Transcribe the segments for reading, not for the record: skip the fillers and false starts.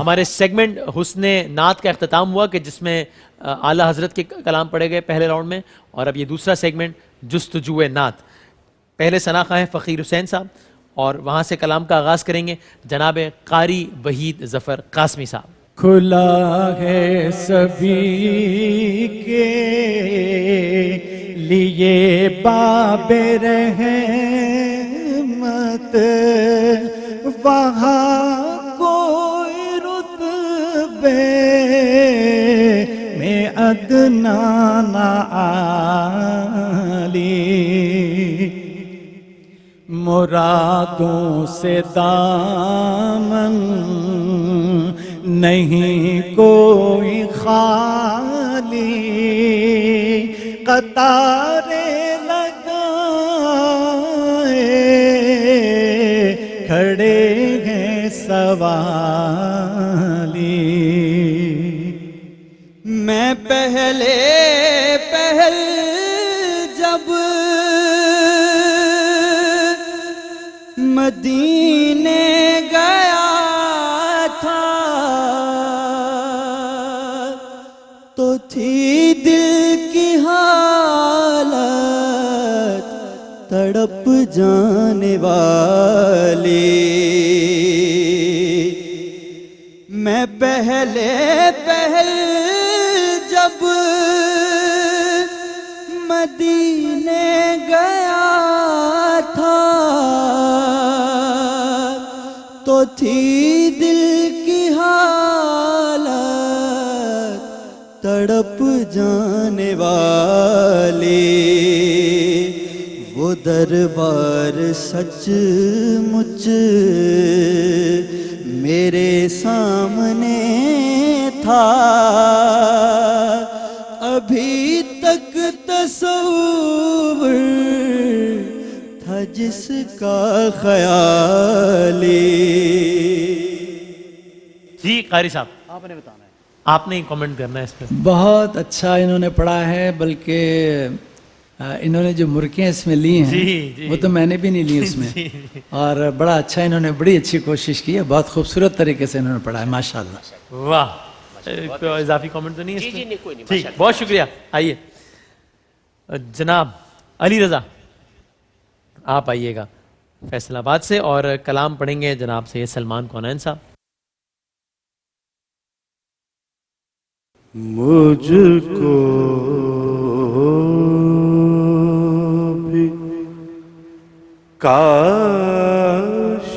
ہمارے سیگمنٹ حسن نعت کا اختتام ہوا کہ جس میں اعلیٰ حضرت کے کلام پڑھے گئے پہلے راؤنڈ میں، اور اب یہ دوسرا سیگمنٹ جستجو نعت. پہلے ثناء ہیں فقیر حسین صاحب، اور وہاں سے کلام کا آغاز کریں گے جناب قاری وحید ظفر قاسمی صاحب. کھلا ہے سبھی کے لیے باب رحمت، وہاں کوئی رتبے میں ادنا نہ عالی، مرادوں سے دامن نہیں کوئی خالی، قطارے لگائے کھڑے ہیں سوالی. میں پہلے پہل جب مدینے گیا تھا تو تھی دل کی حالت تڑپ جانے والی. میں پہلے پہل جب مدینے گیا تھا تو تھی دل کی حالت تڑپ جانے والی. وہ دربار سچ مچ میرے سامنے تھا، ابھی تک تصور تھا جس کا خیالی. جی قاری صاحب آپ نے بتانا ہے، آپ نے کامنٹ کرنا ہے اس پہ. بہت اچھا انہوں نے پڑھا ہے، بلکہ انہوں نے جو مرکیں اس میں لی ہیں وہ تو میں نے بھی نہیں لی اس میں، اور بڑا اچھا انہوں نے بڑی اچھی کوشش کی ہے، بہت خوبصورت طریقے سے انہوں نے پڑھا ہے ماشاءاللہ. واہ، اضافی کامنٹ تو نہیں ہے اس پہ؟ ٹھیک، بہت شکریہ. آئیے جناب علی رضا آپ آئیے گا فیصل آباد سے، اور کلام پڑھیں گے جناب سید سلمان کونین صاحب. مجھ کو بھی کاش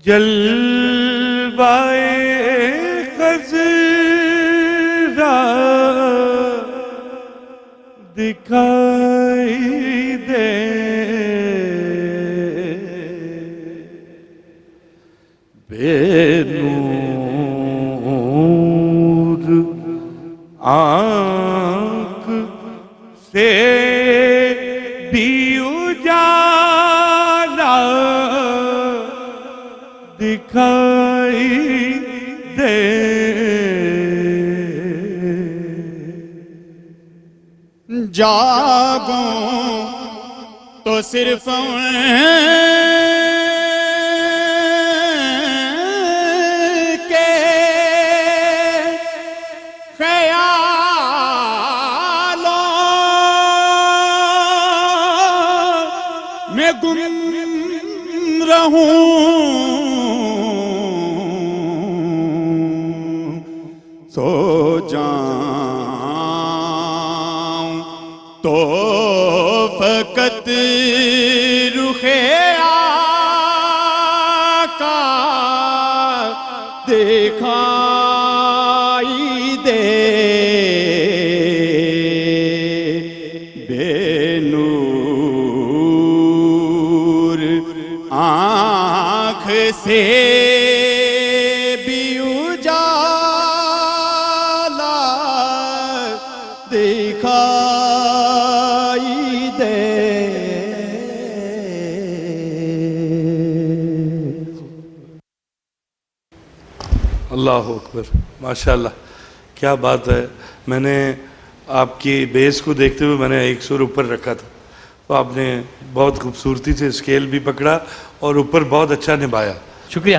جلوائے خضرا دکھائی دے، بے نور آنکھ سے بھی اجالا دکھائی دے. جاگوں تو صرف کے خیالوں میں گم رہوں، سو جاؤں تو فقط رخ آقا دکھائی دے، بے نور آنکھ سے بھی اجالا دکھائی دے. اللہ اکبر، ماشاءاللہ کیا بات ہے. میں نے آپ کی بیس کو دیکھتے ہوئے میں نے ایک سر اوپر رکھا تھا، تو آپ نے بہت خوبصورتی سے اسکیل بھی پکڑا اور اوپر بہت اچھا نبھایا. شکریہ.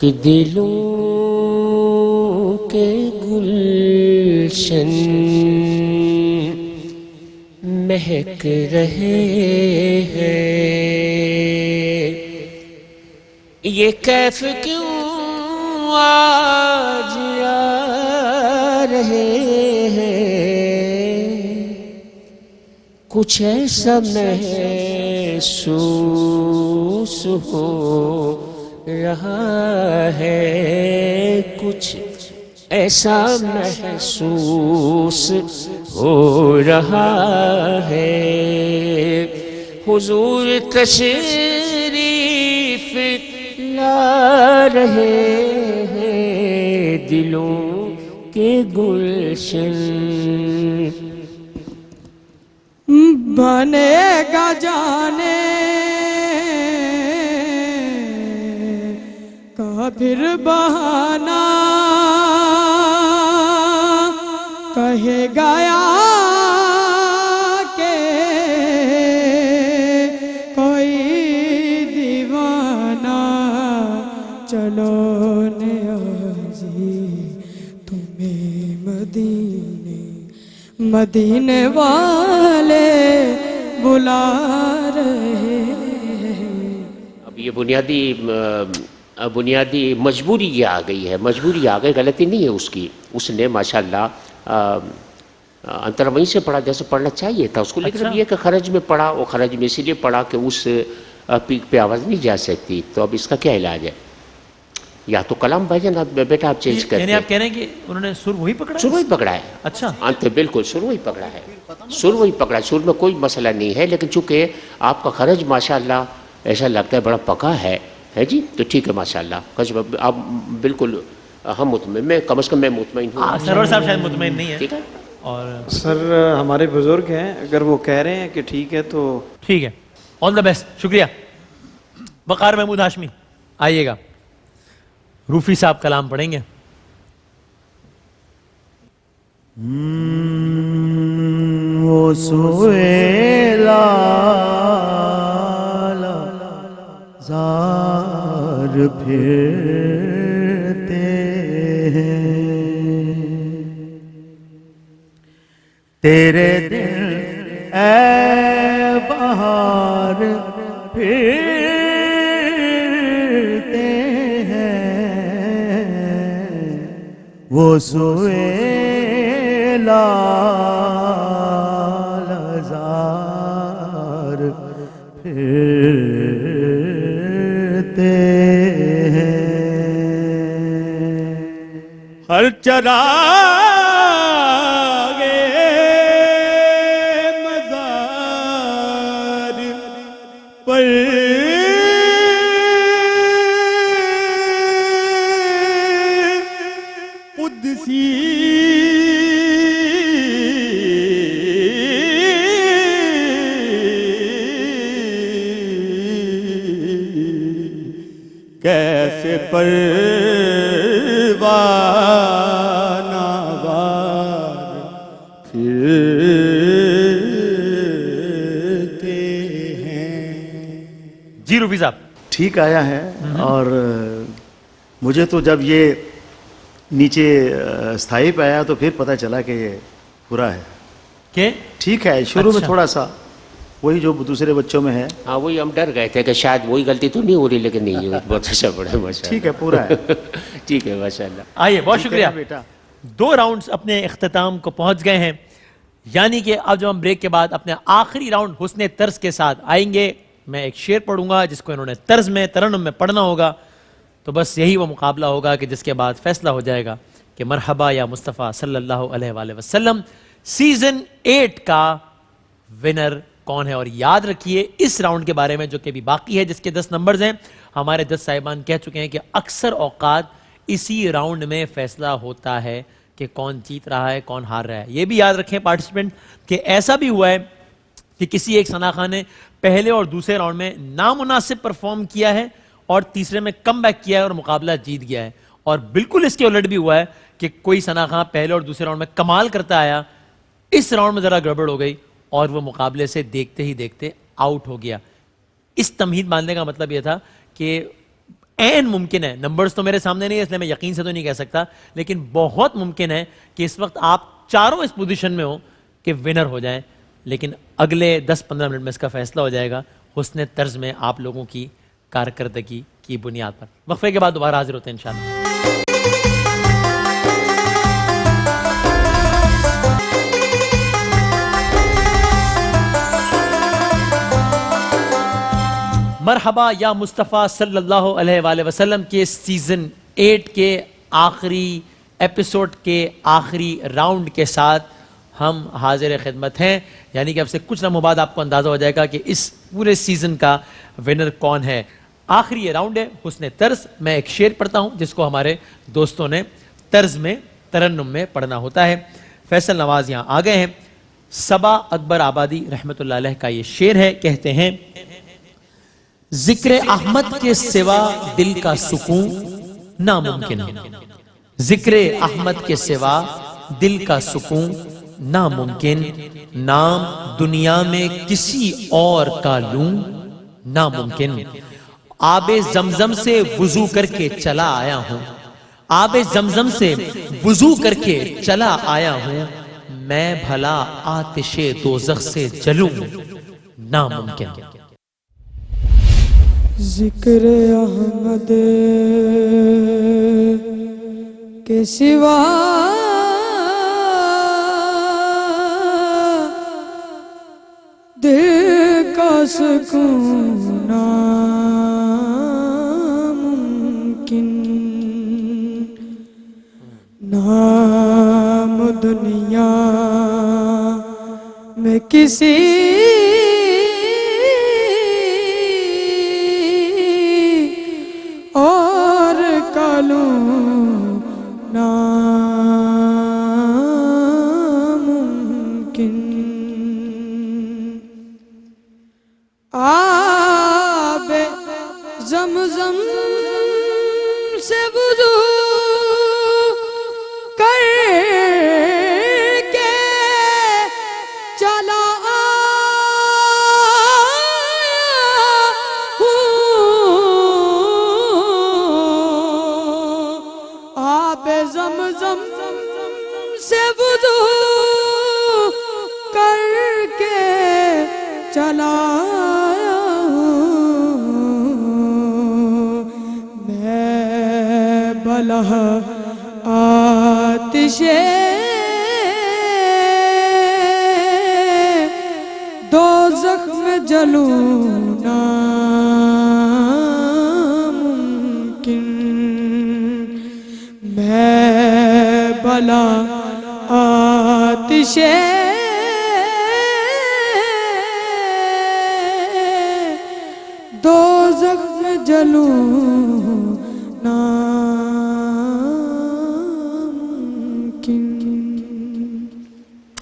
کہ دلوں کے گلشن مہک رہے ہیں، یہ کیف کیوں آج آ رہے ہیں، کچھ ایسا محسوس ہو رہا ہے، کچھ ایسا محسوس ہو رہا ہے، حضور تشریف لا رہے ہیں دلوں کے گلشن۔ بنے گا جانے کا پھر بہانا، کہے گیا کہ کوئی دیوانہ، چلو نیازی تمہیں مدینے والے بلا رہے ہیں۔ اب یہ بنیادی مجبوری یہ آ گئی ہے، مجبوری آ گئی، غلطی نہیں ہے اس کی، اس نے ماشاءاللہ انتر وہیں سے پڑھا جیسے پڑھنا چاہیے تھا اس کو، لیکن اب یہ کہ خرج میں پڑھا، وہ خرج میں اسی لیے پڑھا کہ اس پیک پہ آواز نہیں جا سکتی، تو اب اس کا کیا علاج ہے؟ یا تو کلام بھائی نا بیٹا آپ چینج کرتے ہیں۔ یعنی آپ کہہ رہے ہیں کہ انہوں نے سر وہی پکڑا ہے؟ سر وہی پکڑا ہے، اچھا انت بالکل سر وہی پکڑا ہے، سر وہی پکڑا ہے، سر میں کوئی مسئلہ نہیں ہے، لیکن چونکہ آپ کا خرج ماشاءاللہ ایسا لگتا ہے بڑا پکا ہے جی، تو ٹھیک ہے ماشاءاللہ، آپ بالکل ہم مطمئن، میں کم از کم میں مطمئن ہوں۔ سرور صاحب شاید مطمئن نہیں ہے، ٹھیک ہے، اور سر ہمارے بزرگ ہیں، اگر وہ کہہ رہے ہیں کہ ٹھیک ہے تو ٹھیک ہے، آل دا بیسٹ، شکریہ۔ وقار محمود ہاشمی آئیے گا، روفی صاحب کلام پڑھیں گے۔ وہ سویلا زار پھرتے ہیں، تیرے دل اے بہار پھرتے ہیں، وہ سویلا زار پھرتے ہیں، ہر چراغ مزار پر قدسی کیسے پروانہ وار پھرتے ہیں۔ جی روفی صاحب، ٹھیک آیا ہے، اور مجھے تو جب یہ نیچے استھائی پہ آیا تو پھر پتہ چلا کہ یہ پورا ہے، کہ ٹھیک ہے، شروع میں اچھا۔ تھوڑا سا وہی جو دوسرے بچوں میں ہے، ہاں وہی ہم ڈر گئے تھے کہ شاید وہی غلطی تو نہیں ہو رہی، لیکن نہیں ہے، بہت اچھا پڑھا ہے ماشاءاللہ، ٹھیک ہے، پورا ہے۔ ٹھیک ہے ماشاءاللہ۔ آئیے، بہت شکریہ۔ بیٹا 2 راؤنڈز اپنے اختتام کو پہنچ گئے ہیں، یعنی کہ اب جب ہم بریک کے بعد اپنے آخری راؤنڈ حسن طرز کے ساتھ آئیں گے، میں ایک شعر پڑھوں گا جس کو انہوں نے طرز میں، ترنم میں پڑھنا ہوگا، تو بس یہی وہ مقابلہ ہوگا کہ جس کے بعد فیصلہ ہو جائے گا کہ مرحبا یا مصطفیٰ صلی اللہ علیہ وآلہ وسلم سیزن 8 کا ونر کون ہے۔ اور یاد رکھیے اس راؤنڈ کے بارے میں جو کہ ابھی باقی ہے، جس کے 10 نمبرز ہیں، ہمارے 10 صاحبان کہہ چکے ہیں کہ اکثر اوقات اسی راؤنڈ میں فیصلہ ہوتا ہے کہ کون جیت رہا ہے، کون ہار رہا ہے۔ یہ بھی یاد رکھیں پارٹیسپینٹ کہ ایسا بھی ہوا ہے کہ کسی ایک ثنا خان نے پہلے اور دوسرے راؤنڈ میں نامناسب پرفارم کیا ہے اور تیسرے میں کم بیک کیا ہے اور مقابلہ جیت گیا ہے، اور بالکل اس کے الٹ بھی ہوا ہے کہ کوئی ثنا خان پہلے اور دوسرے راؤنڈ میں کمال کرتا آیا، اس راؤنڈ میں ذرا گڑبڑ ہو گئی اور وہ مقابلے سے دیکھتے ہی دیکھتے آؤٹ ہو گیا. اس تمہید باندھنے کا مطلب یہ تھا کہ عین ممکن ہے, نمبرز تو میرے سامنے نہیں ہے اس لیے میں یقین سے تو نہیں کہہ سکتا, لیکن بہت ممکن ہے کہ اس وقت آپ چاروں اس پوزیشن میں ہو کہ ونر ہو جائیں, لیکن اگلے 10-15 منٹ میں اس کا فیصلہ ہو جائے گا حسن طرز میں آپ لوگوں کی کارکردگی کی بنیاد پر. وقفے کے بعد دوبارہ حاضر ہوتے ہیں انشاءاللہ. مرحبا یا مصطفیٰ صلی اللہ علیہ وآلہ وسلم کے سیزن 8 کے آخری ایپیسوڈ کے آخری راؤنڈ کے ساتھ ہم حاضر خدمت ہیں. یعنی کہ اب سے کچھ لمحوں بعد آپ کو اندازہ ہو جائے گا کہ اس پورے سیزن کا ونر کون ہے. آخری یہ راؤنڈ ہے حسن طرز. میں ایک شعر پڑھتا ہوں جس کو ہمارے دوستوں نے طرز میں ترنم میں پڑھنا ہوتا ہے. فیصل نواز یہاں آ گئے ہیں. صبا اکبر آبادی رحمۃ اللہ علیہ کا یہ شعر ہے. کہتے ہیں ذکر احمد کے سوا دل کا سکون ناممکن, ذکر احمد کے سوا دل کا سکون ناممکن, نام دنیا میں کسی اور کا لوں ناممکن. آب زمزم سے وضو کر کے چلا آیا ہوں, آب زمزم سے وضو کر کے چلا آیا ہوں, میں بھلا آتش دوزخ سے جلوں ناممکن. ذکر احمد کے سوا دل کا سکون ناممکن, نام دنیا میں کسی اور کالوں ناممکن. آب زمزم سے وضو کر کے چلا زمزم سے وضو کر کے چلا آیا ہوں, میں بلہ آتش دوزخ میں جلوں ناممکن, میں بلا آتش دوزخ میں جلوں ناممکن.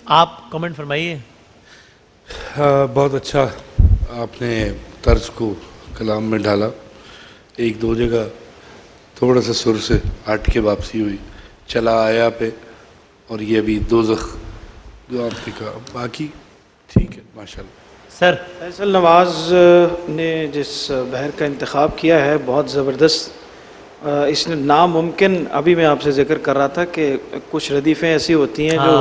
آپ کمنٹ فرمائیے. بہت اچھا آپ نے طرز کو کلام میں ڈالا. ایک دو جگہ تھوڑا سا سر سے ہٹ کے واپسی ہوئی, چلا آیا پہ, اور یہ ابھی دوزخ جو آپ نے کہا, باقی ٹھیک ہے ماشاءاللہ. سر فیصل نواز نے جس بحر کا انتخاب کیا ہے بہت زبردست. اس نے ناممکن, ابھی میں آپ سے ذکر کر رہا تھا کہ کچھ ردیفیں ایسی ہوتی ہیں جو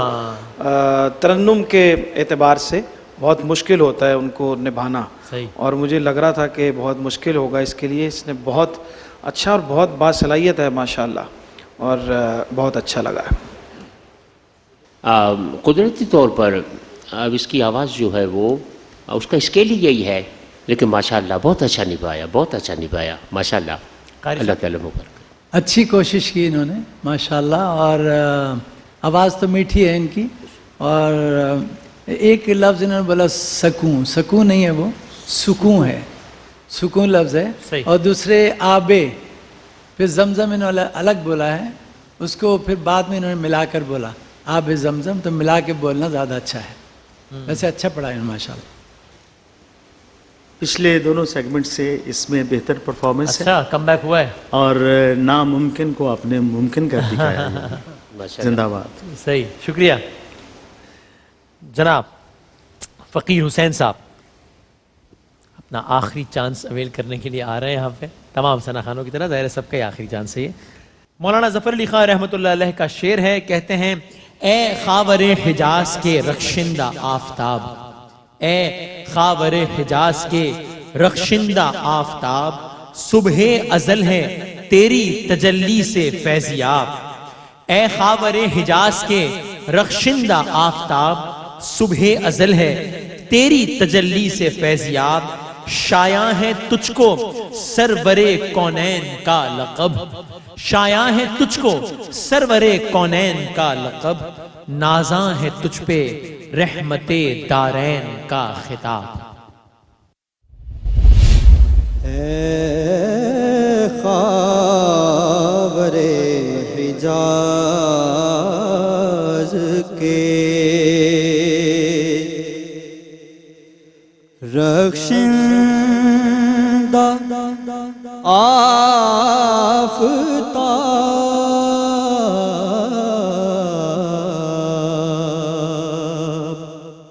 ترنم کے اعتبار سے بہت مشکل ہوتا ہے ان کو نبھانا, اور مجھے لگ رہا تھا کہ بہت مشکل ہوگا. اس کے لیے اس نے بہت اچھا اور بہت باصلاحیت ہے ماشاءاللہ, اور بہت اچھا لگا ہے. قدرتی طور پر اب اس کی آواز جو ہے وہ اس کا اسکیل ہی یہی ہے, لیکن ماشاءاللہ بہت اچھا نبھایا, بہت اچھا نبھایا ماشاءاللہ. اللہ تعالیٰ مبارک. اچھی کوشش کی انہوں نے ماشاءاللہ, اور آواز تو میٹھی ہے ان کی. اور ایک لفظ انہوں نے بولا سکون, سکون نہیں ہے وہ سکون ہے, سکون لفظ ہے. اور دوسرے آبے, پھر زمزم انہوں نے الگ بولا ہے, اس کو پھر بعد میں انہوں نے ملا کر بولا آب زمزم, تو ملا کے بولنا زیادہ اچھا ہے. ویسے اچھا پڑھا ہے ماشاءاللہ. پچھلے دونوں سیگمنٹ سے اس میں بہتر پرفارمنس ہے. اچھا کم بیک ہوا ہے, اور ناممکن کو آپ نے ممکن کر دکھایا. زندہ باد. صحیح, شکریہ جناب. فقیر حسین صاحب اپنا آخری چانس اویل کرنے کے لیے آ رہے ہیں یہاں پہ. تمام ثنا خانوں کی طرح ظاہر ہے سب کا یہ آخری چانس ہے. یہ مولانا ظفر علی خان رحمۃ اللہ علیہ کا شعر ہے. کہتے ہیں اے خاور حجاز کے رخشندہ آفتاب، اے خاور حجاز کے رخشندہ آفتاب، صبح ازل ہے تیری تجلی سے فیضیاب. اے خاور حجاز کے رخشندہ آفتاب، صبح ازل ہے تیری تجلی سے فیضیاب. شایع ہے تجھ کو سرور کونین کا لقب، شایع ہے تجھ کو سرور کونین کا لقب. نازاں ہے تجھ پہ رحمت دارین کا خطاب. اے خاور حجاز کے رخشندہ آفتاب، صبح ازل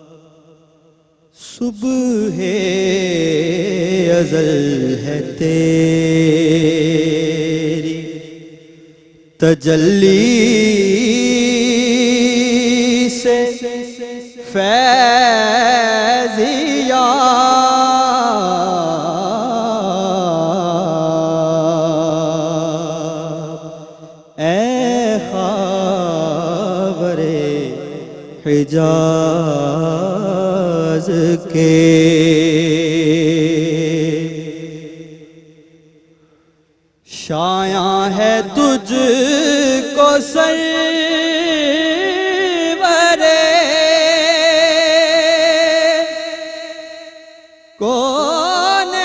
ہے تیری تجلی سے فیضیاب. اے خاور حجاز کے شایع ہے تجھ کو سرور کونین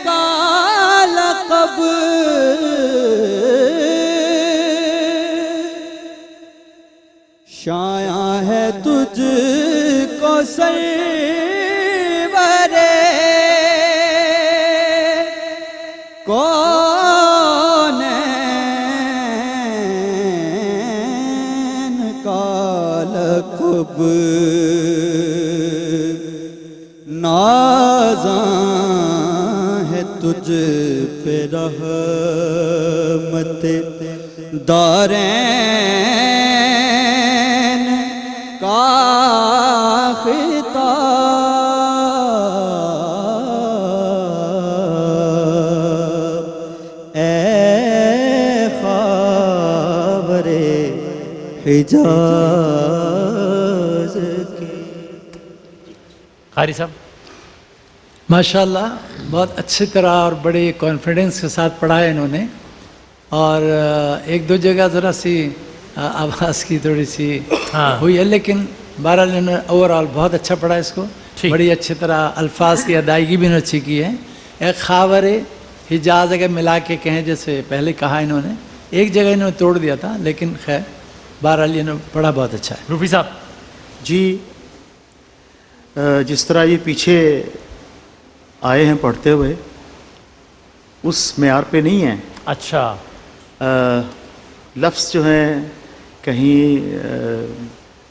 کا لقب. شایع ہے تجھ کو سرور کونین کا لقب. نازاں ہے تجھ پہ رحمت دارین کا خطاب. اے خاور حجاز کے. قاری صاحب ماشاءاللہ بہت اچھی طرح اور بڑے کانفیڈنس کے ساتھ پڑھا ہے انہوں نے. اور ایک دو جگہ ذرا سی آواز کی تھوڑی سی ہوئی ہے، لیکن بہرحال انہوں نے اوور آل بہت اچھا پڑھا اس کو. بڑی اچھی طرح الفاظ کی ادائیگی بھی انہوں نے اچھی کی ہے. ایک خاور حجاز اگر ملا کے کہیں جیسے پہلے کہا انہوں نے، ایک جگہ انہوں نے توڑ دیا تھا، لیکن خیر بہرحال انہوں نے پڑھا بہت اچھا ہے. روفی صاحب جی جس طرح یہ پیچھے آئے ہیں پڑھتے ہوئے اس معیار پہ نہیں ہیں. اچھا لفظ جو ہیں کہیں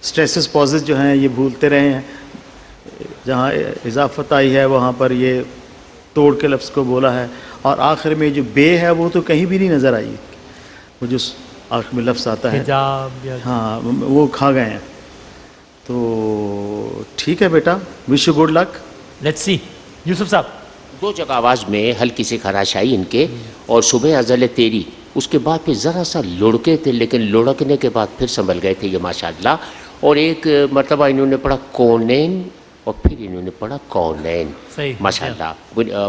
سٹریسز پازز جو ہیں یہ بھولتے رہے ہیں، جہاں اضافت آئی ہے وہاں پر یہ توڑ کے لفظ کو بولا ہے، اور آخر میں جو بے ہے وہ تو کہیں بھی نہیں نظر آئی. وہ جو آخر میں لفظ آتا ہے حجاب ہاں وہ کھا گئے ہیں. تو ٹھیک ہے بیٹا، wish you good luck. Let's see. Yusuf Sahab دو جگہ آواز میں ہلکی سی خراش آئی ان کے، اور صبح ازل تیری اس کے بعد پھر ذرا سا لڑکے تھے، لیکن لڑکنے کے بعد پھر سنبھل گئے تھے یہ ماشاءاللہ. اور ایک مرتبہ انہوں نے پڑھا کونین اور پھر انہوں نے پڑھا کونین. صحیح ماشاءاللہ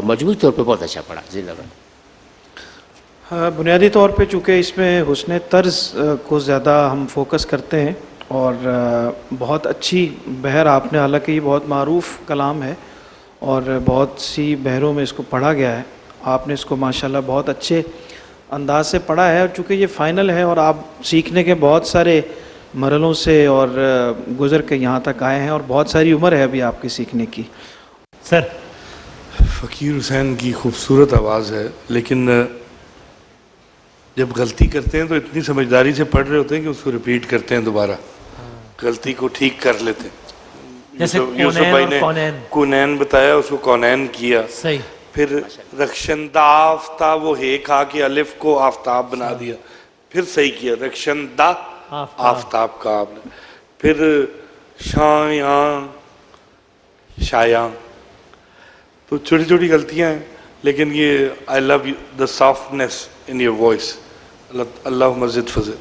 مجموعی طور پہ بہت اچھا پڑھا. زندہ باد. بنیادی طور پہ چونکہ اس میں حسن طرز کو زیادہ ہم فوکس کرتے ہیں، اور بہت اچھی بحر آپ نے، حالانکہ یہ بہت معروف کلام ہے اور بہت سی بحروں میں اس کو پڑھا گیا ہے، آپ نے اس کو ماشاءاللہ بہت اچھے انداز سے پڑھا ہے. اور چونکہ یہ فائنل ہے اور آپ سیکھنے کے بہت سارے مرحلوں سے اور گزر کے یہاں تک آئے ہیں، اور بہت ساری عمر ہے ابھی آپ کی سیکھنے کی. سر فقیر حسین کی خوبصورت آواز ہے، لیکن جب غلطی کرتے ہیں تو اتنی سمجھداری سے پڑھ رہے ہوتے ہیں کہ اس کو ریپیٹ کرتے ہیں دوبارہ. غلطی کو ٹھیک کر لیتے. جیسے یوسف بھائی نے کونین بتایا, اس کو کونین کیا. صحیح. پھر رخشندہ آفتاب وہ ہے کہا کہ الف کو آفتاب بنا دیا, پھر صحیح کیا رخشندہ آفتاب کا آپ نے. پھر شایاں شایاں, تو چھوٹی چھوٹی غلطیاں ہیں, لیکن یہ آئی لو دا سافٹنیس ان یور وائس. اللہ مزید فضل.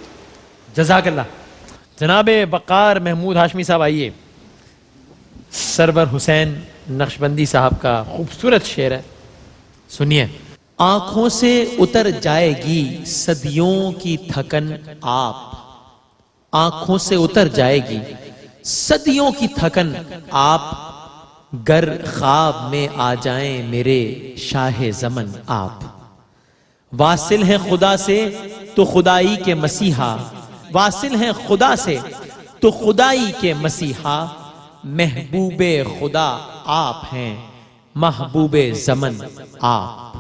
جزاک اللہ. جناب وقار محمود ہاشمی صاحب آئیے. سرور حسین نقشبندی صاحب کا خوبصورت شعر ہے, سنیے. آنکھوں سے اتر جائے گی صدیوں کی تھکن آپ, آنکھوں سے اتر جائے گی صدیوں کی تھکن آپ, گر خواب میں آ جائیں میرے شاہ زمن آپ. واصل ہیں خدا سے تو خدائی کے مسیحا, واصل ہیں خدا سے تو خدائی کے مسیحا, محبوب خدا آپ ہیں محبوب زمن آپ.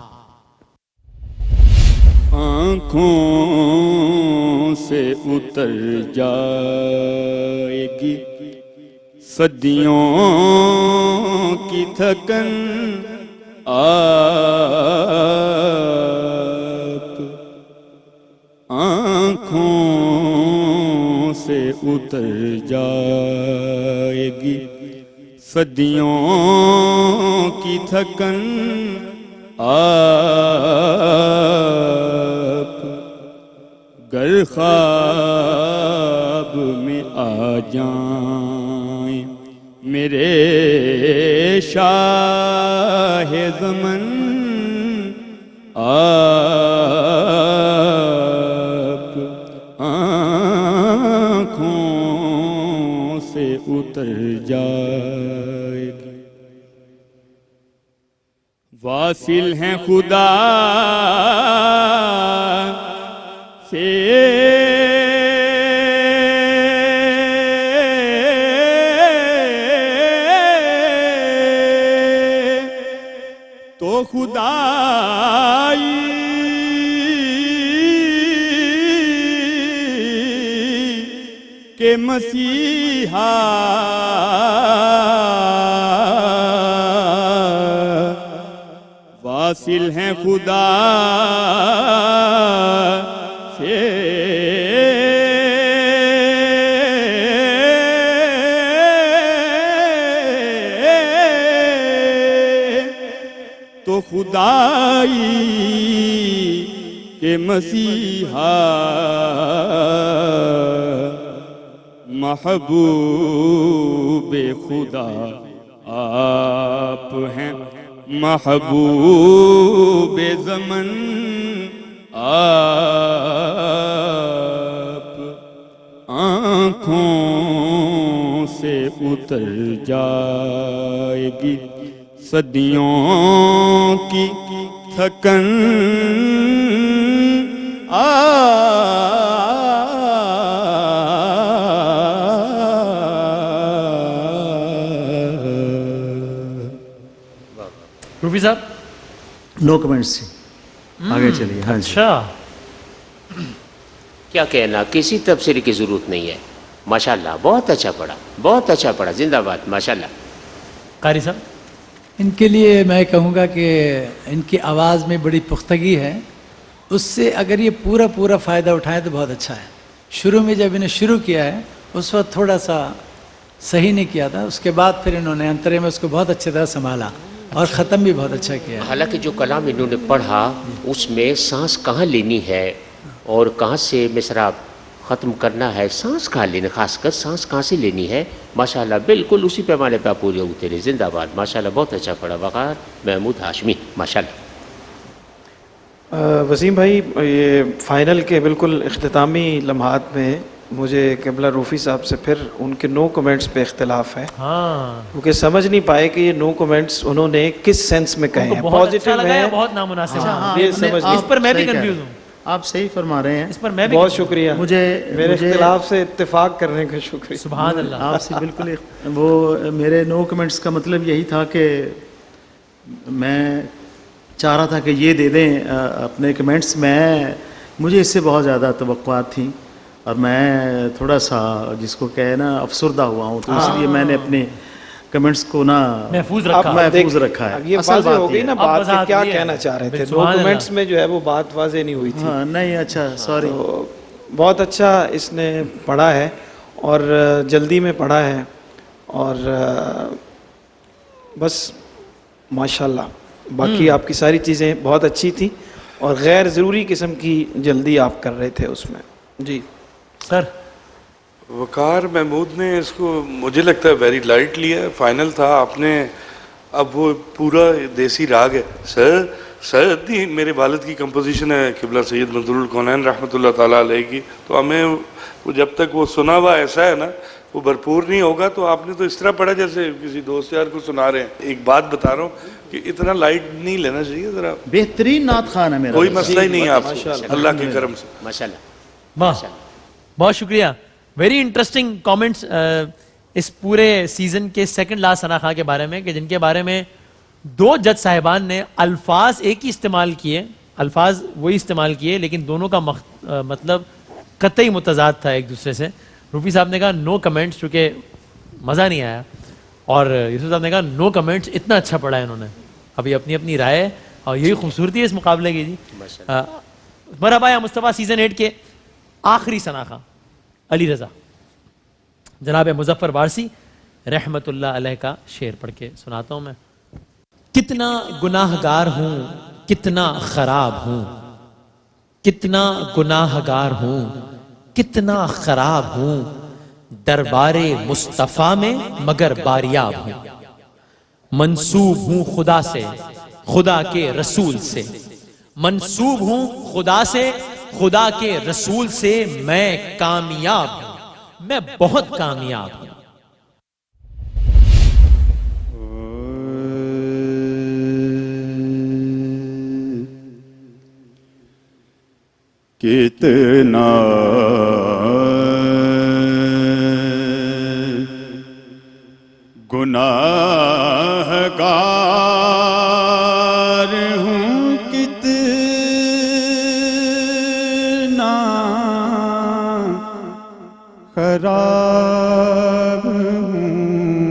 آنکھوں سے اتر جائے گی صدیوں کی تھکن آپ, آنکھوں سے اتر جائے گی صدیوں کی تھکن آپ, گر خواب میں آ جائیں میرے شاہ زمن آپ, آنکھوں سے اتر جائے گی. واصل ہیں خدا سے تو خدائی کے مسیحا, واصل ہیں خدا سے تو خدائی کے مسیحا, محبوب خدا آپ ہیں محبوب زمن آپ, آنکھوں سے اتر جائے گی صدیوں کی تھکن روفی صاحب نو کمنٹس سے آگے چلیے. ہاں جی. اچھا, کیا کہنا, کسی تبصرے کی ضرورت نہیں ہے. ماشاءاللہ بہت اچھا پڑھا, بہت اچھا پڑھا, زندہ باد ماشاءاللہ. قاری صاحب. ان کے لیے میں کہوں گا کہ ان کی آواز میں بڑی پختگی ہے, اس سے اگر یہ پورا فائدہ اٹھائیں تو بہت اچھا ہے. شروع میں جب انہیں شروع کیا ہے اس وقت تھوڑا سا صحیح نہیں کیا تھا, اس کے بعد پھر انہوں نے انترے میں اس کو بہت اچھی طرح سنبھالا اور ختم بھی بہت اچھا کیا ہے. حالانکہ جو کلام انہوں نے پڑھا اس میں سانس کہاں لینی ہے اور کہاں سے مصرع ختم کرنا ہے, سانس کہاں لینی, خاص کر سانس کہاں سے لینی ہے, ماشاءاللہ بالکل اسی پیمانے پہ آپ پورے ہوتے رہے. زندہ باد ماشاءاللہ, بہت اچھا پڑھا. وقار محمود ہاشمی ماشاءاللہ. وسیم بھائی, یہ فائنل کے بالکل اختتامی لمحات میں مجھے قبلہ روفی صاحب سے پھر ان کے نو کمنٹس پہ اختلاف ہے, ہاں, کیونکہ سمجھ نہیں پائے کہ یہ نو کمنٹس انہوں نے کس سینس میں کہے ہیں. بہت اچھا لگا یا بہت نامناسب. یہ سمجھ اس پر میں بھی کنفیوز ہوں. آپ صحیح فرما رہے ہیں. اس پر میں بھی بہت شکریہ, مجھے میرے اختلاف سے اتفاق کرنے کا شکریہ. سبحان اللہ. آپ سے بالکل وہ میرے نو کمنٹس کا مطلب یہی تھا کہ میں چاہ رہا تھا کہ یہ دے دیں اپنے کمنٹس. مجھے اس سے بہت زیادہ توقعات تھیں اور میں تھوڑا سا جس کو کہے نا افسردہ ہوا ہوں، تو اس لیے میں نے اپنے کمنٹس کو نا محفوظ اب رکھا. محفوظ رکھا ہے. اب یہ اصل واضح بات ہو گئی یہ نا اب بات کہ وضاحت کیا یہ ہے. کہنا چاہ رہے تھے. سبحان اللہ. ڈاکومنٹس میں جو ہے وہ بات واضح نہیں ہوئی تھی. ہاں نہیں اچھا سوری. تو بہت اچھا اس نے پڑھا ہے اور جلدی میں پڑھا ہے اور بس ماشاءاللہ باقی آپ کی ساری چیزیں بہت اچھی تھیں اور غیر ضروری قسم کی جلدی آپ کر رہے تھے اس میں. جی سر وقار محمود نے اس کو مجھے لگتا ہے ویری لائٹ لیا ہے. فائنل تھا آپ نے، اب وہ پورا دیسی راگ ہے. سر میرے والد کی کمپوزیشن ہے قبلہ سید منظور الکونین رحمۃ اللہ تعالیٰ علیہ کی، تو ہمیں وہ جب تک وہ سنا ہوا ایسا ہے نا وہ بھرپور نہیں ہوگا. تو آپ نے تو اس طرح پڑھا جیسے کسی دوست یار کو سنا رہے ہیں. ایک بات بتا رہا ہوں کہ اتنا لائٹ نہیں لینا چاہیے ذرا. بہترین نعت خوان ہے میرا. کوئی مسئلہ ہی نہیں ہے آپ کو اللہ کے کرم سے. ماشاء اللہ. واہ بہت شکریہ. ویری انٹرسٹنگ کامنٹس اس پورے سیزن کے سیکنڈ لاسٹ ثنا خان کے بارے میں، کہ جن کے بارے میں 2 جج صاحبان نے الفاظ ایک ہی استعمال کیے، الفاظ وہی استعمال کیے، لیکن دونوں کا مطلب قطعی متضاد تھا ایک دوسرے سے. روفی صاحب نے کہا نو کمنٹس چونکہ مزہ نہیں آیا، اور یوسف صاحب نے کہا نو کمنٹس، اتنا اچھا پڑھا ہے انہوں نے. ابھی اپنی اپنی رائے، اور یہی خوبصورتی ہے اس مقابلے کی. جی مرحبا یا مصطفیٰ سیزن 8 کے آخری ثنا خان علی رضا جناب مظفر وارسی رحمت اللہ علیہ کا شعر پڑھ کے سناتا ہوں میں. کتنا گناہ گار ہوں، کتنا خراب ہوں، کتنا گناہ گار ہوں، کتنا خراب ہوں، دربار مصطفیٰ میں مگر باریاب ہوں. منسوب ہوں خدا سے، خدا کے رسول سے، منسوب ہوں خدا سے، خدا کے رسول سے. میں کامیاب ہوں، میں بہت کامیاب ہوں. کتنا گناہ گار ہوں، کتنا خراب ہوں،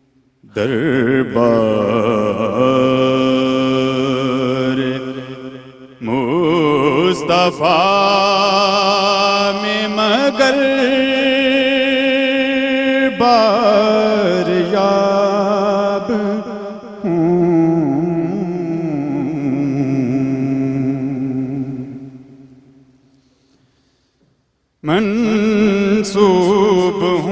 دربار مصطفیٰ میں مگر باریاب ہوں. منسوب ہوں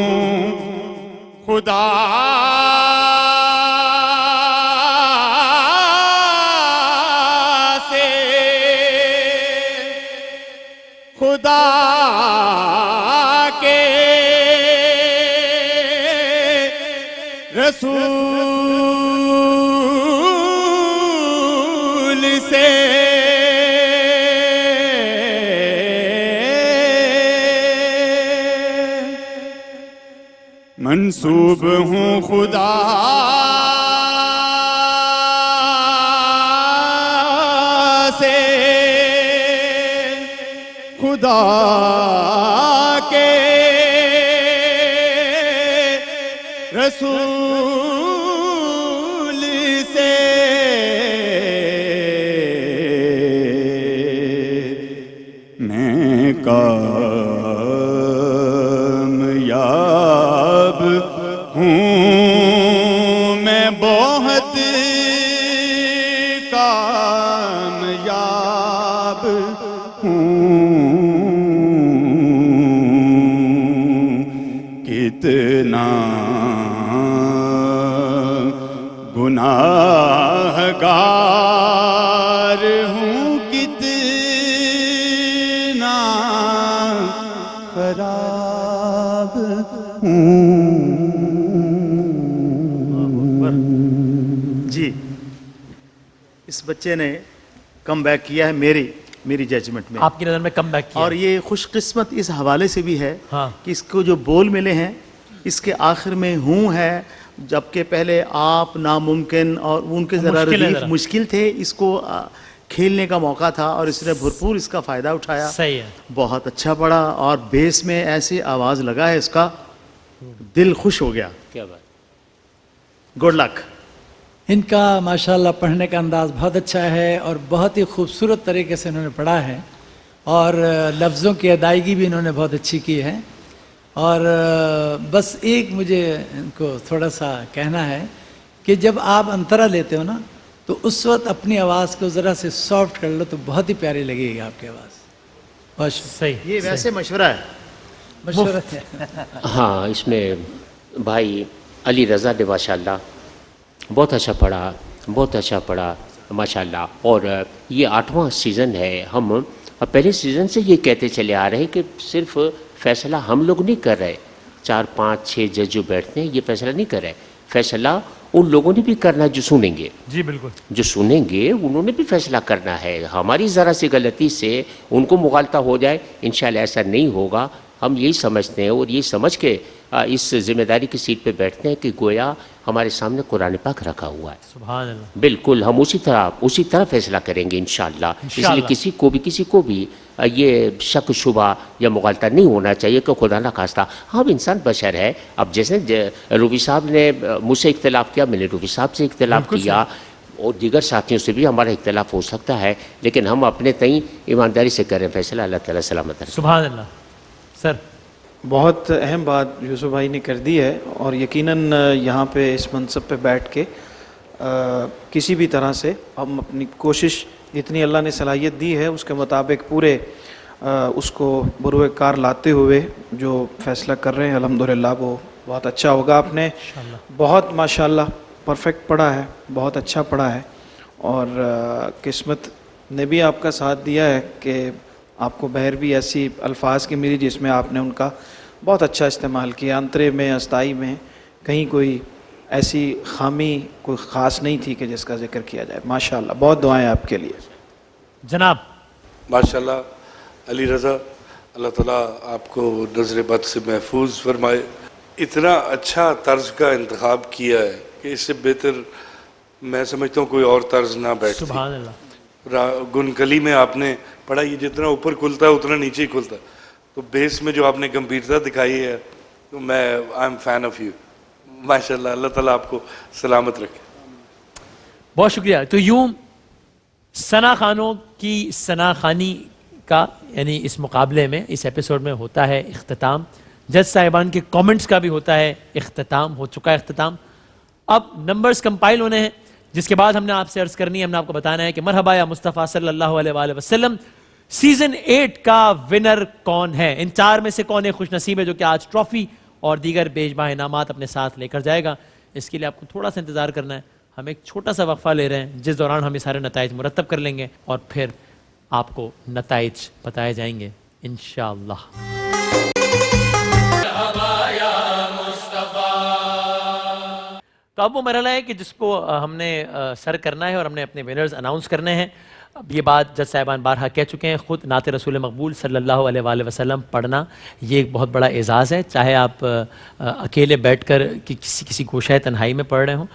خدا سے، خدا کے رسول سے. منسوب ہوں خدا سے، خدا کے رسول سے. میں کامیاب ہوں، میں بہت کامیاب ہوں. کتنا گناہ گار ہوں، کتنا خراب ہوں. جی اس بچے نے کم بیک کیا ہے میری ججمنٹ میں. آپ کی نظر میں کم بیک کیا. اور یہ خوش قسمت اس حوالے سے بھی ہے ہاں. کہ اس کو جو بول ملے ہیں اس کے آخر میں ہوں ہے، جبکہ پہلے آپ ناممکن اور ان کے ذرا مشکل ہے ردیف ذرا. مشکل تھے. اس کو کھیلنے کا موقع تھا اور اس نے بھرپور اس کا فائدہ اٹھایا. صحیح ہے. بہت اچھا پڑھا اور بیس میں ایسی آواز لگا ہے اس کا, دل خوش ہو گیا. کیا بات. Good luck. ان کا ماشاءاللہ پڑھنے کا انداز بہت اچھا ہے اور بہت ہی خوبصورت طریقے سے انہوں نے پڑھا ہے, اور لفظوں کی ادائیگی بھی انہوں نے بہت اچھی کی ہے. اور بس ایک مجھے ان کو تھوڑا سا کہنا ہے کہ جب آپ انترا لیتے ہو نا تو اس وقت اپنی آواز کو ذرا سے سافٹ کر لو تو بہت ہی پیاری لگے گی آپ کی آواز. بہت صحیح. یہ ویسے مشورہ ہے, مشورہ ہے. ہاں اس میں بھائی علی رضا نے ماشاءاللہ بہت اچھا پڑھا, بہت اچھا پڑھا ماشاءاللہ. اور یہ 8واں سیزن ہے. ہم پہلے سیزن سے یہ کہتے چلے آ رہے ہیں کہ صرف فیصلہ ہم لوگ نہیں کر رہے, 4 5 6 جج جو بیٹھتے ہیں یہ فیصلہ نہیں کر رہے, فیصلہ ان لوگوں نے بھی کرنا جو سنیں گے. جی بالکل. جو سنیں گے انہوں نے بھی فیصلہ کرنا ہے. ہماری ذرا سی غلطی سے ان کو مغالطہ ہو جائے, انشاءاللہ ایسا نہیں ہوگا. ہم یہی سمجھتے ہیں اور یہی سمجھ کے اس ذمہ داری کی سیٹ پہ بیٹھتے ہیں کہ گویا ہمارے سامنے قرآن پاک رکھا ہوا ہے. سبحان اللہ. بالکل ہم اسی طرح فیصلہ کریں گے انشاءاللہ. اس لیے کسی کو بھی یہ شک شبہ یا مغالطہ نہیں ہونا چاہیے کہ خدا نہ خواستہ ہم انسان بشر ہے. اب جیسے روبی صاحب نے مجھ سے اختلاف کیا, میں نے روبی صاحب سے اختلاف کیا, اور دیگر ساتھیوں سے بھی ہمارا اختلاف ہو سکتا ہے, لیکن ہم اپنے تئیں ایمانداری سے کریں فیصلہ. اللہ تعالیٰ سلامت رکھے. سبحان اللہ. سر بہت اہم بات یوسف بھائی نے کر دی ہے, اور یقیناً یہاں پہ اس منصب پہ بیٹھ کے کسی بھی طرح سے ہم اپنی کوشش جتنی اللہ نے صلاحیت دی ہے اس کے مطابق پورے اس کو بروئے کار لاتے ہوئے جو فیصلہ کر رہے ہیں الحمدللہ وہ بہت اچھا ہوگا. آپ نے بہت ماشاءاللہ پرفیکٹ پڑھا ہے, بہت اچھا پڑھا ہے, اور قسمت نے بھی آپ کا ساتھ دیا ہے کہ آپ کو بہر بھی ایسی الفاظ کی ملی جس میں آپ نے ان کا بہت اچھا استعمال کیا. انترے میں استائی میں کہیں کوئی ایسی خامی کوئی خاص نہیں تھی کہ جس کا ذکر کیا جائے. ماشاءاللہ بہت دعائیں آپ کے لیے. جناب ماشاءاللہ علی رضا, اللہ تعالیٰ آپ کو نظر بد سے محفوظ فرمائے. اتنا اچھا طرز کا انتخاب کیا ہے کہ اس سے بہتر میں سمجھتا ہوں کوئی اور طرز نہ بیٹھتی. سبحان اللہ. گنکلی میں آپ نے پڑھا, یہ جتنا اوپر کھلتا ہے اتنا نیچے ہی کھلتا ہے, تو بیس میں جو آپ نے گمبھیرتا دکھائی ہے تو میں I am fan of you. ماشاءاللہ, اللہ تعالیٰ آپ کو سلامت رکھے. بہت شکریہ. تو یوں ثنا خانوں کی ثنا خانی کا یعنی اس مقابلے میں اس ایپیسوڈ میں ہوتا ہے اختتام. جج صاحبان کے کامنٹس کا بھی ہوتا ہے اختتام, ہو چکا ہے اختتام. اب نمبرز کمپائل ہونے ہیں, جس کے بعد ہم نے آپ سے عرض کرنی ہے, ہم نے آپ کو بتانا ہے کہ مرحبا یا مصطفیٰ صلی اللہ علیہ وآلہ وسلم, سیزن 8 کا ونر کون ہے؟ ان 4 میں سے کون ایک خوش نصیب ہے جو کہ آج ٹرافی اور دیگر بیجباں انعامات اپنے ساتھ لے کر جائے گا؟ اس کے لیے آپ کو تھوڑا سا انتظار کرنا ہے. ہم ایک چھوٹا سا وقفہ لے رہے ہیں جس دوران ہم یہ سارے نتائج مرتب کر لیں گے اور پھر آپ کو نتائج بتائے جائیں گے انشاءاللہ. تو اب وہ مرحلہ ہے کہ جس کو ہم نے سر کرنا ہے اور ہم نے اپنے ونرز اناؤنس کرنے ہیں. اب یہ بات جج صاحبان بارہا کہہ چکے ہیں, خود نعت رسول مقبول صلی اللہ علیہ وآلہ وسلم پڑھنا یہ ایک بہت بڑا اعزاز ہے. چاہے آپ اکیلے بیٹھ کر کسی گوشہ تنہائی میں پڑھ رہے ہوں,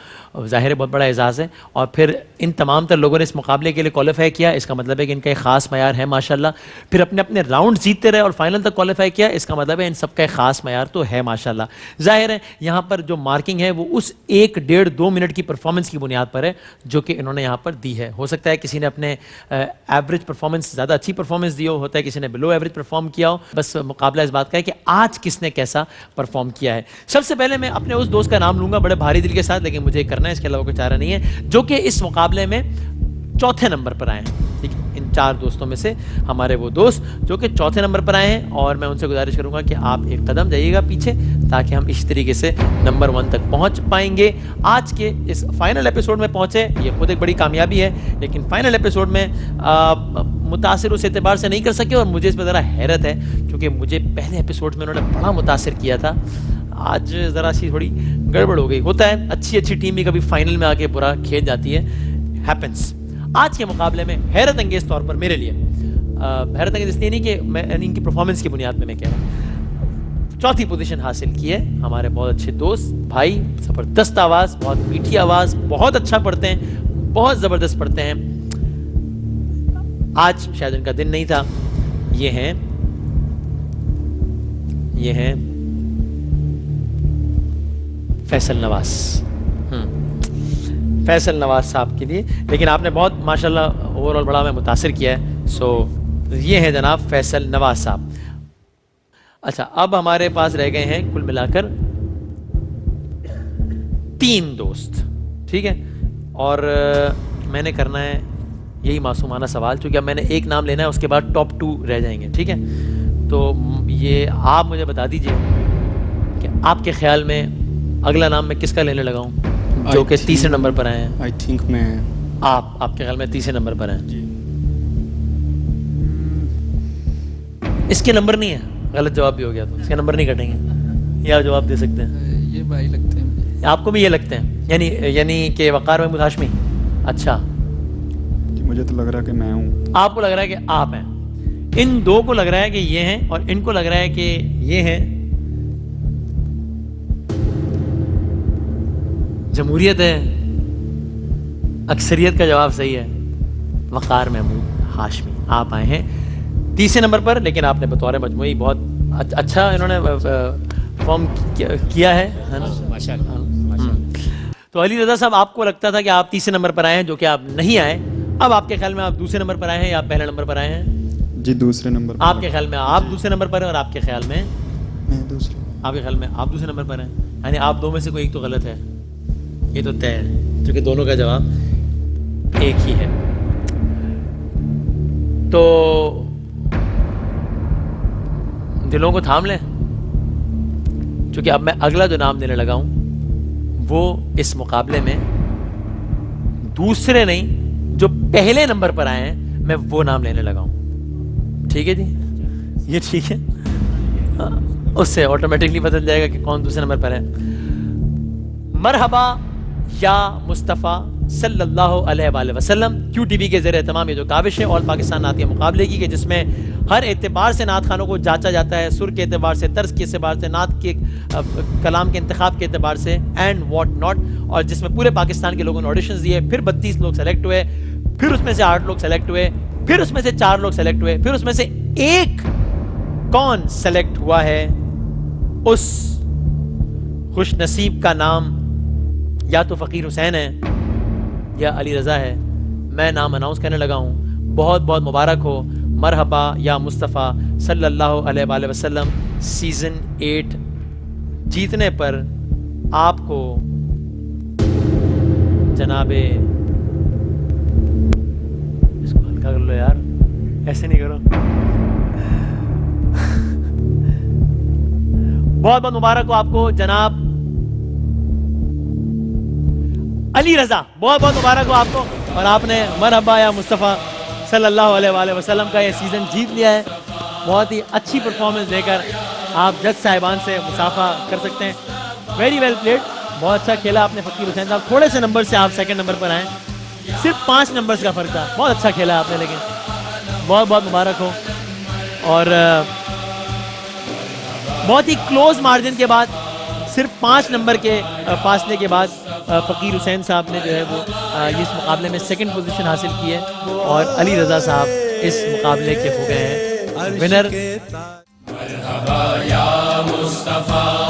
ظاہر ہے بہت بڑا اعزاز ہے. اور پھر ان تمام تر لوگوں نے اس مقابلے کے لیے کوالیفائی کیا, اس کا مطلب ہے کہ ان کا ایک خاص معیار ہے ماشاءاللہ. پھر اپنے اپنے راؤنڈ جیتتے رہے اور فائنل تک کوالیفائی کیا, اس کا مطلب ہے ان سب کا ایک خاص معیار تو ہے ماشاءاللہ. ظاہر ہے یہاں پر جو مارکنگ ہے وہ اس 1 1.5 2 منٹ کی پرفارمنس کی بنیاد پر ہے جو کہ انہوں نے یہاں پر دی ہے. ہو سکتا ہے کسی نے اپنے ایوریج پرفارمنس زیادہ اچھی پرفارمنس دی ہو, ہوتا ہے کسی نے بلو ایوریج پرفارم کیا ہو. بس مقابلہ اس بات کا ہے کہ آج کس نے کیسا پرفارم کیا ہے. سب سے پہلے میں اپنے اس دوست کا نام لوں گا بڑے بھاری دل کے ساتھ, لیکن مجھے کرنا ہے, اس کے علاوہ کوئی چارہ نہیں ہے, جو کہ اس مقابلے میں 4تھے نمبر پر آئے ہیں. ٹھیک ہے, ان 4 دوستوں میں سے ہمارے وہ دوست جو کہ 4تھے نمبر پر آئے ہیں, اور میں ان سے گزارش کروں گا کہ آپ ایک قدم جائیے گا پیچھے تاکہ ہم اس طریقے سے نمبر 1 تک پہنچ پائیں گے. آج کے اس فائنل ایپیسوڈ میں پہنچے, یہ خود ایک بڑی کامیابی ہے, لیکن فائنل ایپیسوڈ میں متاثر اس اعتبار سے نہیں کر سکے, اور مجھے اس پہ ذرا حیرت ہے کیونکہ مجھے پہلے ایپیسوڈ میں انہوں نے بڑا متاثر کیا تھا. آج ذرا سی تھوڑی گڑبڑ ہو گئی. ہوتا ہے, اچھی ٹیم بھی کبھی فائنل میں آ کے برا کھیل جاتی ہے, ہیپنس. آج کے مقابلے میں حیرت انگیز طور پر میرے لیے, حیرت انگیز اس لیے نہیں کہ میں ان کی پرفارمنس کی بنیاد پہ میں کہہ رہا ہوں, 4تھی پوزیشن حاصل کی ہے ہمارے بہت اچھے دوست بھائی, زبردست آواز, بہت میٹھی آواز, بہت اچھا پڑھتے ہیں, بہت زبردست پڑھتے ہیں, آج شاید ان کا دن نہیں تھا. یہ ہیں فیصل نواز. فیصل نواز صاحب کے لیے. لیکن آپ نے بہت ماشاءاللہ اوور آل بڑا ہمیں متاثر کیا ہے. سو یہ ہیں جناب فیصل نواز صاحب. اچھا اب ہمارے پاس رہ گئے ہیں کل ملا کر 3 دوست. ٹھیک ہے, اور میں نے کرنا ہے یہی معصومانہ سوال, چونکہ اب میں نے ایک نام لینا ہے, اس کے بعد ٹاپ 2 رہ جائیں گے. ٹھیک ہے, تو یہ آپ مجھے بتا دیجئے کہ آپ کے خیال میں اگلا نام میں کس کا لینے لگا ہوں جو کہ تیسرے نمبر پر آئے ہیں. آئی تھنک میں آپ کے خیال میں تیسرے نمبر پر ہیں. اس کے نمبر نہیں ہے, غلط جواب بھی ہو گیا تو اس کے نمبر نہیں کٹیں گے, یا جواب دے سکتے ہیں. یہ بھائی لگتے ہیں مجھے. آپ کو بھی یہ لگتے ہیں, یعنی کہ وقار محمود ہاشمی. اچھا مجھے تو لگ رہا ہے کہ میں ہوں. آپ کو لگ رہا ہے کہ آپ ہیں, ان 2 کو لگ رہا ہے کہ یہ ہیں, اور ان کو لگ رہا ہے کہ یہ ہیں. جمہوریت ہے, اکثریت کا جواب صحیح ہے, وقار محمود ہاشمی. آپ آئے ہیں تیسرے نمبر پر, لیکن آپ نے بطور مجموعی بہت اچھا انہوں نے فارم کیا ہے نا. تو علی رضا صاحب, آپ کو لگتا تھا کہ آپ تیسرے نمبر پر آئے ہیں, جو کہ آپ نہیں آئے. اب آپ کے خیال میں آپ دوسرے نمبر پر آئے ہیں یا آپ پہلے نمبر پر آئے ہیں؟ جی دوسرے نمبر. آپ کے خیال میں آپ دوسرے نمبر پر ہیں, اور آپ کے خیال میں میں دوسرے. آپ کے خیال میں آپ دوسرے نمبر پر ہیں, یعنی آپ 2 میں سے کوئی ایک تو غلط ہے. یہ تو طے ہے, کیونکہ دونوں کا جواب ایک ہی ہے. تو دلوں کو تھام لیں, چونکہ اب میں اگلا جو نام دینے لگا ہوں وہ اس مقابلے میں دوسرے نہیں جو پہلے نمبر پر آئے ہیں, میں وہ نام لینے لگا ہوں. ٹھیک ہے جی, یہ ٹھیک ہے, اس سے آٹومیٹکلی بدل جائے گا کہ کون دوسرے نمبر پر ہے. مرحبا یا مصطفیٰ صلی اللہ علیہ وآلہ وسلم کیو ٹی وی کے زیر اہتمام یہ جو کاوش ہے آل پاکستان نعتیہ مقابلے کی, کہ جس میں ہر اعتبار سے نعت خانوں کو جانچا جاتا ہے, سر کے اعتبار سے, طرز کے اعتبار سے, نعت کے کلام کے انتخاب کے اعتبار سے, اینڈ واٹ ناٹ, اور جس میں پورے پاکستان کے لوگوں نے آڈیشنز دیے. پھر 32 لوگ سلیکٹ ہوئے, پھر اس میں سے 8 لوگ سلیکٹ ہوئے, پھر اس میں سے 4 لوگ سلیکٹ ہوئے, پھر اس میں سے ایک کون سلیکٹ ہوا ہے, اس خوش نصیب کا نام یا تو فقیر حسین ہے یا علی رضا ہے. میں نام اناؤنس کرنے لگا ہوں. بہت بہت مبارک ہو. مرحبا یا مصطفیٰ صلی اللہ علیہ وآلہ وسلم سیزن 8 جیتنے پر آپ کو جناب, اس کو ہلکا کر لو یار, ایسے نہیں کرو. بہت بہت مبارک ہو آپ کو جناب علی رضا, بہت بہت مبارک ہو آپ کو, اور آپ نے مرحبا یا مصطفیٰ صلی اللہ علیہ وآلہ وسلم کا یہ سیزن جیت لیا ہے. بہت ہی اچھی پرفارمنس دے کر آپ جج صاحبان سے مصافحہ کر سکتے ہیں. ویری ویل پلیڈ, بہت اچھا کھیلا آپ نے فقیر حسین صاحب. تھوڑے سے نمبر سے آپ سیکنڈ نمبر پر آئیں, صرف 5 نمبرز کا فرق تھا. بہت اچھا کھیلا آپ نے, لیکن بہت بہت مبارک ہو. اور بہت ہی کلوز مارجن کے بعد, صرف 5 نمبر کے فاصلے کے بعد فقیر حسین صاحب نے جو ہے وہ اس مقابلے میں سیکنڈ پوزیشن حاصل کی ہے, اور علی رضا صاحب اس مقابلے کے ہو گئے ہیں ونر. مرحبا یا مصطفیٰ